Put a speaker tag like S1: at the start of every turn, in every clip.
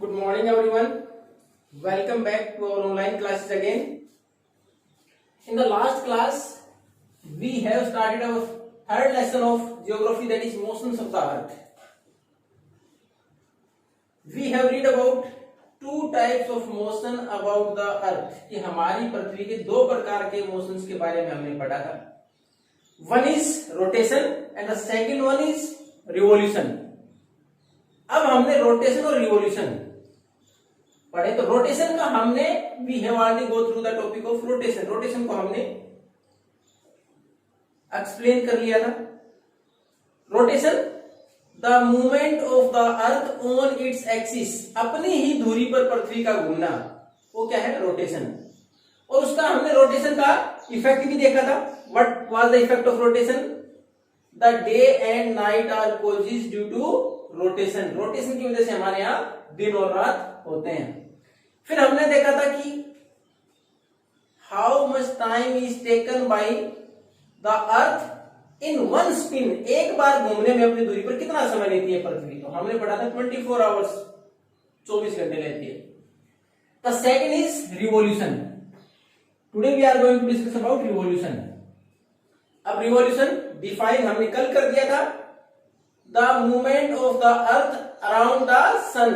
S1: Good morning everyone. Welcome back to our online classes again. In the last class, we have started our third lesson of geography, that is motions of the earth. We have read about two types of motion about the earth. कि हमारी पृथ्वी के दो प्रकार के motions के बारे में हमने पढ़ा था. One is rotation and the second one is revolution. अब हमने रोटेशन और रिवोल्यूशन पढ़े. तो रोटेशन का हमने we have already go through the topic of rotation. Rotation को हमने एक्सप्लेन कर लिया था. Rotation the movement of the earth on its axis, अपनी ही धुरी पर पृथ्वी का घूमना, वो क्या है? रोटेशन. और उसका हमने रोटेशन का इफेक्ट भी देखा था. What was the effect of rotation? The day and night are causes due to rotation. Rotation की वजह से हमारे यहाँ दिन और रात होते हैं. फिर हमने देखा था कि how much time is taken by the earth in one spin, एक बार घूमने में अपनी दूरी पर कितना समय लेती है पृथ्वी. तो हमने पढ़ा था 24 आवर्स, 24 घंटे लेती है. The second is revolution. Today we are going to discuss about revolution. अब रिवॉल्यूशन डिफाइन हमने कल कर दिया था. The movement of the earth around the sun,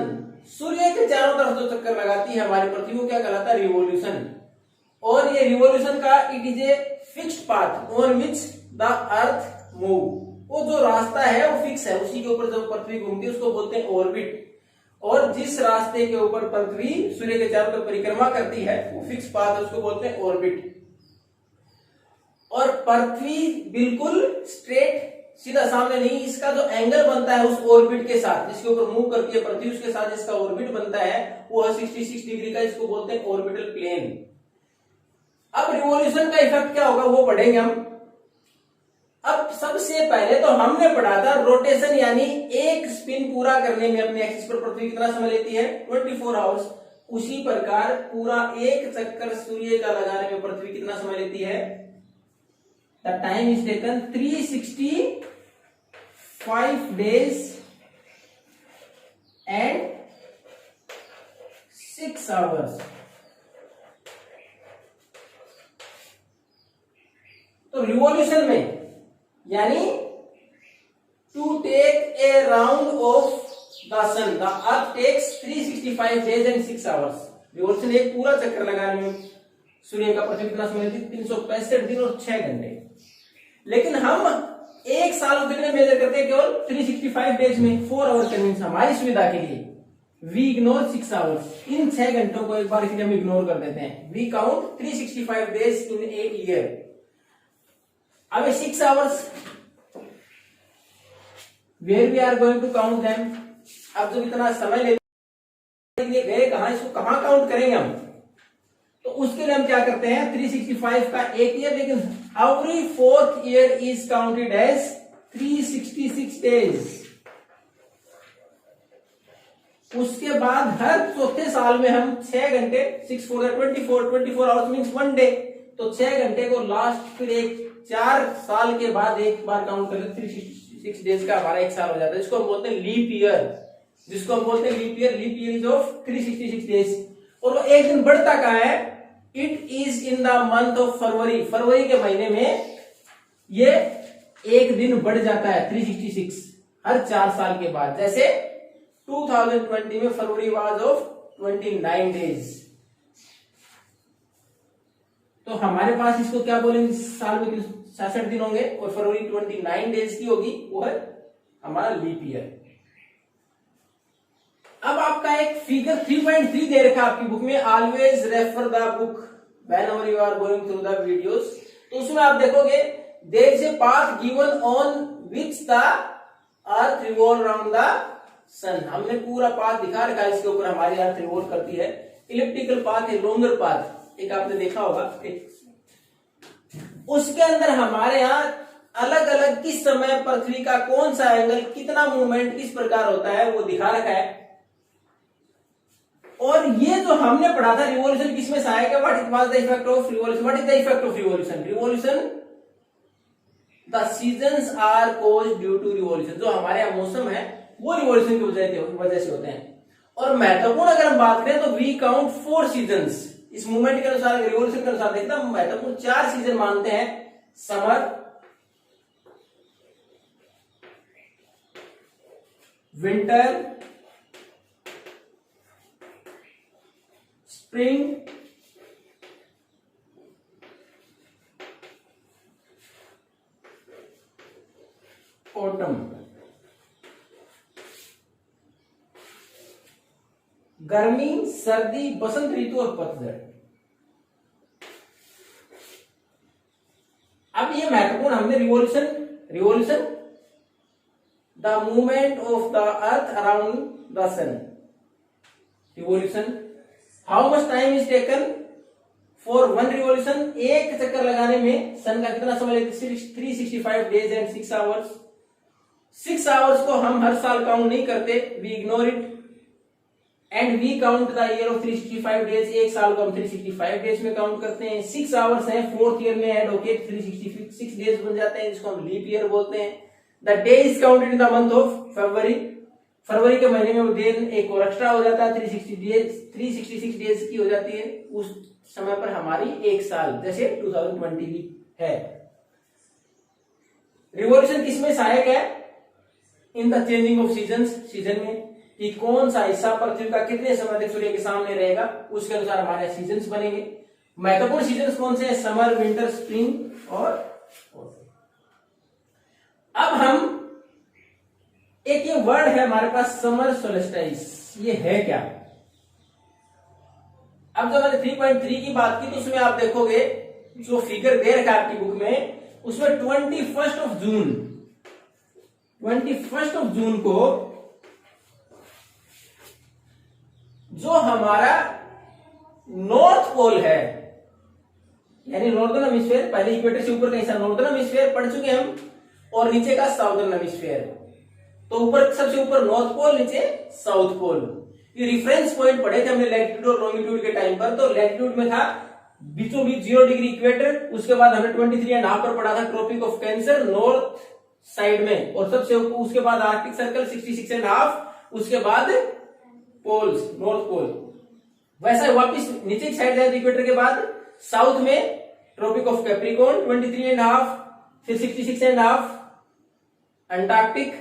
S1: सूर्य के चारों तरफ जो चक्कर लगाती है हमारी पृथ्वी, वो क्या कहलाता है? रिवॉल्यूशन. और ये रिवॉल्यूशन का it is a fixed path on which the earth move. वो जो रास्ता है वो फिक्स है, उसी के ऊपर जब पृथ्वी घूमती है उसको बोलते हैं ऑर्बिट. और जिस रास्ते के ऊपर पृथ्वी सूर्य के चारों तरफ परिक्रमा करती है वो फिक्स पाथ है, उसको बोलते हैं ऑर्बिट. और पृथ्वी बिल्कुल स्ट्रेट सीधा सामने नहीं, इसका जो एंगल बनता है उस ऑर्बिट के साथ, जिसके ऊपर मूव करती है पृथ्वी, उसके साथ इसका ऑर्बिट बनता है वो है 66 डिग्री का, इसको बोलते हैं ऑर्बिटल प्लेन. अब रिवॉल्यूशन का इफेक्ट क्या होगा वो पढ़ेंगे हम. अब सबसे पहले तो हमने पढ़ा था रोटेशन, यानी एक स्पिन पूरा करने में अपने एक्सिस पर पृथ्वी कितना समय लेती है? 24 आवर्स. उसी प्रकार पूरा एक चक्कर सूर्य का लगाने में पृथ्वी कितना समय लेती है? The time is taken 365 days and 6 hours. तो रिवॉल्यूशन में यानी to take a round of the sun, the earth takes 365 days and 6 hours. Revolution एक पूरा चक्कर लगाने में सूर्य का पृथ्वी कितना समय लेती है? 365 दिन और 6 घंटे. लेकिन हम एक साल को कितने मेजर करते हैं? केवल 365 डेज में 4 आवर कन्वीनियंस हमारी सुविधा के लिए. We ignore 6 hours. इन 6 घंटों को एक बार के लिए हम इग्नोर कर देते हैं. We count 365 days in a year. अब 6 hours where we are going to count them. अब जब इतना समय लेते गए कहां, इसको कहां काउंट करेंगे हम? तो उसके लिए हम क्या करते हैं? 365 का एक ईयर, लेकिन every fourth year is counted as 366 days. उसके बाद हर चौथे साल में हम 6 घंटे, 6 4 24 आवर्स मीन्स 1 डे. तो 6 घंटे को लास्ट फिर एक 4 साल के बाद एक बार काउंट करें, 366 डेज का हमारा एक साल हो जाता है, जिसको हम बोलते हैं लीप ईयर. जिसको हम बोलते हैं leap year. Leap year is of 366 days. और वो एक दिन बढ़ता कहां है? It is in the month of February. फरवरी के महीने में ये एक दिन बढ़ जाता है 366 हर 4 साल के बाद. जैसे 2020 में फरवरी वाज ऑफ 29 डेज. तो हमारे पास इसको क्या बोलेंगे? साल में 66 दिन होंगे और फरवरी 29 डेज की होगी, वो है हमारा लीप ईयर. अब आपका एक फिगर 3.3 दे रखा है आपकी बुक में. Always refer the book whenever you are going through the videos. तो उसमें आप देखोगे there is a path given on which the earth revolve around the sun. हमने पूरा पाथ दिखा रखा है, इसके ऊपर हमारी अर्थ रिवॉल्व करती है. इलिप्टिकल पाथ है, लॉन्गर पाथ, एक आपने देखा होगा. उसके अंदर हमारे यहाँ अलग अलग किस समय पृथ्वी का कौन सा एंगल, कितना मूवमेंट किस प्रकार होता है वो दिखा रखा है. और ये जो हमने पढ़ा था रिवॉल्यूशन किसमें से आएगा? What was the effect of revolution? What is the effect of revolution? Revolution the seasons are caused due to revolution. जो हमारे यहाँ मौसम है वो रिवॉल्यूशन की वजह से होते हैं. और महत्वपूर्ण अगर हम बात करें तो वी काउंट 4 सीजन्स। इस मूवमेंट के अनुसार, रिवॉल्यूशन के अनुसार देखते हैं, महत्वपूर्ण 4 सीजन मानते हैं। Summer, winter, spring, autumn. गर्मी, सर्दी, बसंत ऋतु और पतझड़। अब ये महत्वपूर्ण हमने revolution the movement of the earth around the sun. Revolution, how much time is taken for one revolution. एक चक्कर लगाने में सन का कितना समय लेते हैं? 365 डेज एंड 6 आवर्स। 6 आवर्स को हम हर साल काउंट नहीं करते, we ignore it and we count the year of 365 days. एक साल को हम 365 डेज में काउंट करते हैं। 6 आवर्स हैं, 4th ईयर में ऐड होके 366 डेज बन जाते हैं, जिसको हम लीप ईयर बोलते हैं। The day is counted in the month of February. फरवरी के महीने में वो दिन एक और एक्स्ट्रा हो जाता है, 366 डेज की हो जाती है। उस समय पर हमारी एक साल, जैसे 2020 भी है। रिवॉल्यूशन किसमें सहायक है? In the changing off season में, कि कौन सा हिस्सा पृथ्वी का कितने समय तक सूर्य के सामने रहेगा, उसके अनुसार हमारे सीजन्स बनेंगे। महत्वपूर्ण सीजन्स कौन से हैं? समर, विंटर, स्प्रिंग और ऑटम। अब हम एक ये वर्ड है हमारे पास, समर सोल्स्टिस। ये है क्या? अब जब मैंने 3.3 की बात की तो उसमें आप देखोगे जो फिगर दे रखा है आपकी बुक में, उसमें 21 जून को जो हमारा नॉर्थ पोल है, यानी नॉर्दर्न हेमिस्फीयर, पहले इक्वेटर से ऊपर का हिस्सा नॉर्दर्न हेमिस्फीयर पढ़ चुके हम, और नीचे का साउदर्न हेमिस्फीयर। तो ऊपर, सबसे ऊपर नॉर्थ पोल, नीचे साउथ पोल। ये रेफरेंस पॉइंट पढ़े थे हमने लैटिट्यूड और लॉन्गिट्यूड के टाइम पर। तो लैटिट्यूड में था बीचों बीच 0 डिग्री इक्वेटर, उसके बाद हमने 23.5 पर पढ़ा था Tropic of Cancer north side में, और सबसे उसके बाद आर्कटिक सर्कल 66.5, उसके बाद पोल्स, नॉर्थ पोल। वैसा वापिस नीचे की साइड जाए इक्वेटर के बाद साउथ में ट्रॉपिक ऑफ कैप्रिकॉर्न 23.5, फिर 66.5 अंटार्कटिक,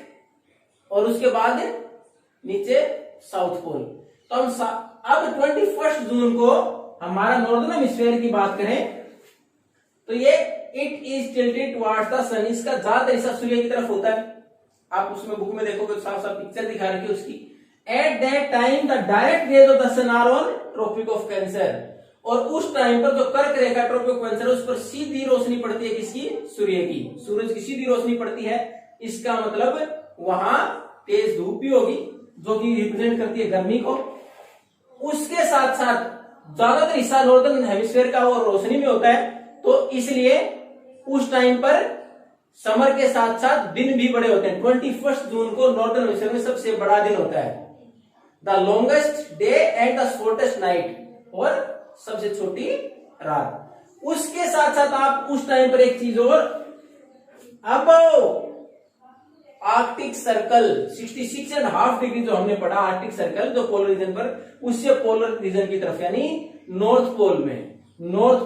S1: और उसके बाद नीचे साउथ पोल। तो हम अब 21 जून को हमारा नॉर्दर्न हेमिस्फीयर की बात करें तो ये it is tilted towards the sun. इसका ज्यादातर हिस्सा सूर्य की तरफ होता है। आप उसमें बुक में देखोगे साफ साफ पिक्चर दिखा रखी है उसकी। At that time the direct rays of the sun are on Tropic of Cancer. और उस टाइम पर जो कर्क रेखा ट्रॉपिक ऑफ कैंसर, उस पर सीधी रोशनी पड़ती है किसकी? सूर्य की। सूरज की सीधी रोशनी पड़ती है। इसका मतलब वहां तेज धूप भी होगी, जो कि रिप्रेजेंट करती है गर्मी को। उसके साथ साथ ज्यादातर हिस्सा नॉर्दर्न हेमिस्फीयर का और रोशनी में होता है, तो इसलिए उस टाइम पर समर के साथ साथ दिन भी बड़े होते हैं। 21 जून को नॉर्दर्न हेमिस्फीयर में सबसे बड़ा दिन होता है, the longest day and the shortest night, और सबसे छोटी रात। उसके साथ साथ आप उस टाइम पर एक चीज और, अब आर्कटिक सर्कल 66.5 डिग्री जो हमने पढ़ा, आर्कटिक सर्कल जो पोलर रीजन पर, उससे पोलर रीजन की तरफ यानी नॉर्थ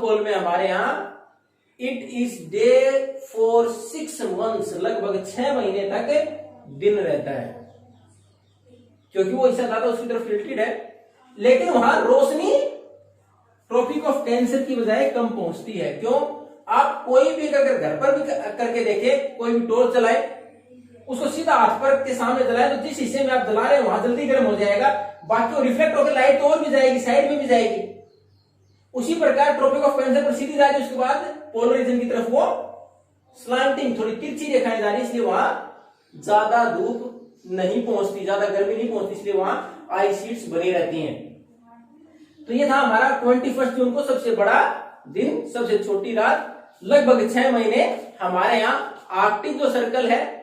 S1: पोल में हमारे यहां it is day for 6 months, लगभग 6 महीने तक दिन रहता है, क्योंकि वो हिस्सा ज्यादा उसकी तरफ टिल्टेड है। लेकिन वहां रोशनी ट्रॉपिक ऑफ कैंसर की बजाय कम पहुंचती है। क्यों? आप कोई भी अगर घर पर भी करके देखे, कोई भी टॉर्च जलाए, उसको सीधा हाथ पर के सामने जलाए, तो जिस हिस्से में आप जला रहे हैं वहां जल्दी गर्म हो जाएगा, बाकी वो रिफ्लेक्ट होकर लाइट और भी जाएगी, साइड में भी जाएगी। उसी प्रकार ट्रॉपिक ऑफ कैंसर पर सीधी जा रही, उसके बाद पोलर रीजन की तरफ वो स्लांटिंग, थोड़ी तिरछी रेखाएं जा रही, इसलिए वहां ज्यादा धूप नहीं पहुंचती, ज्यादा गर्मी नहीं पहुंचती, इसलिए वहां आइस शीट्स बनी रहती हैं। तो ये था हमारा 21 जून को सबसे बड़ा दिन, सबसे छोटी रात। लगभग 6 महीने हमारे यहाँ आर्कटिक जो सर्कल है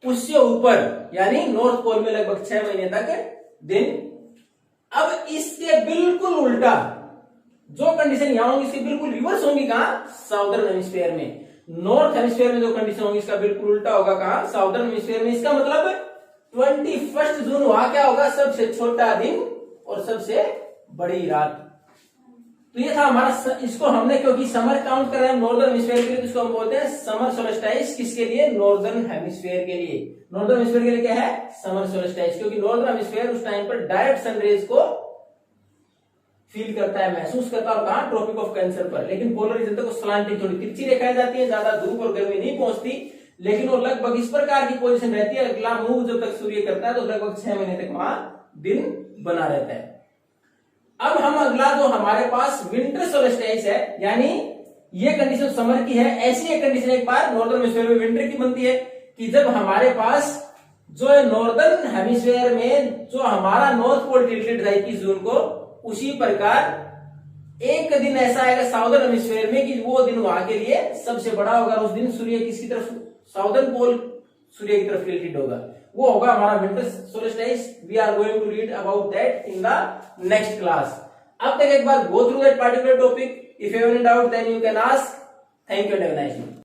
S1: उससे ऊपर यानी नॉर्थ पोल में लगभग 6 महीने तक दिन। अब इसके बिल्कुल उल्टा जो कंडीशन यहां होंगी, इसके बिल्कुल रिवर्स होंगी कहां? साउदर्न हेमिस्फीयर में। नॉर्थ हेमिस्फीयर में जो कंडीशन होगी इसका बिल्कुल उल्टा होगा कहां? साउदर्न हेमिस्फीयर में। इसका मतलब 21 जून वहां क्या होगा, सबसे छोटा दिन और सबसे बड़ी रात। तो ये था हमारा, इसको हमने क्योंकि समर काउंट कर रहे हैं नॉर्दर्न हेमिस्फीयर के लिए, तो इसको हम बोलते हैं समर सोल्स्टिस। किसके लिए, नॉर्दर्न हेमिस्फीयर के लिए। नॉर्दर्न हेमिस्फीयर के लिए क्या है, समर सोल्स्टिस, क्योंकि नॉर्दर्न हेमिस्फीयर उस टाइम पर डायरेक्ट सनरेज को फील करता है, महसूस करता है, और कहा, ट्रॉपिक ऑफ कैंसर पर। लेकिन पोलर रीजन तक स्लांटिंग थोड़ी तिरछी रेखाएं जाती है, ज्यादा धूप और गर्मी नहीं पहुंचती, लेकिन वो लगभग इस प्रकार की पोजीशन रहती है। अगला मूव जब तक सूर्य करता है तो लगभग 6 महीने तक वहां दिन बना रहता है। अब हम अगला जो हमारे पास विंटर सोल्स्टिस है, यानी ये कंडीशन समर की है, ऐसी एक कंडीशन एक बार नॉर्दर्न हेमिस्फीयर में विंटर की बनती है कि जब हमारे पास जो है नॉर्दर्न हेमिस्फीयर में जो हमारा नॉर्थ पोल टिल्टेड रहा 21 जून को, उसी प्रकार एक दिन ऐसा आएगा साउदर्न हेमिस्फीयर में कि वो दिन वहां के लिए सबसे बड़ा होगा। उस दिन सूर्य किसकी तरफ, साउदर्न पोल सूर्य की तरफ टिल्टेड होगा, वो होगा हमारा winter solstice. We are going to read about that in the next class. अब तक एक बार go through that particular topic. If you have any doubt then you can ask. Thank you and have a nice day.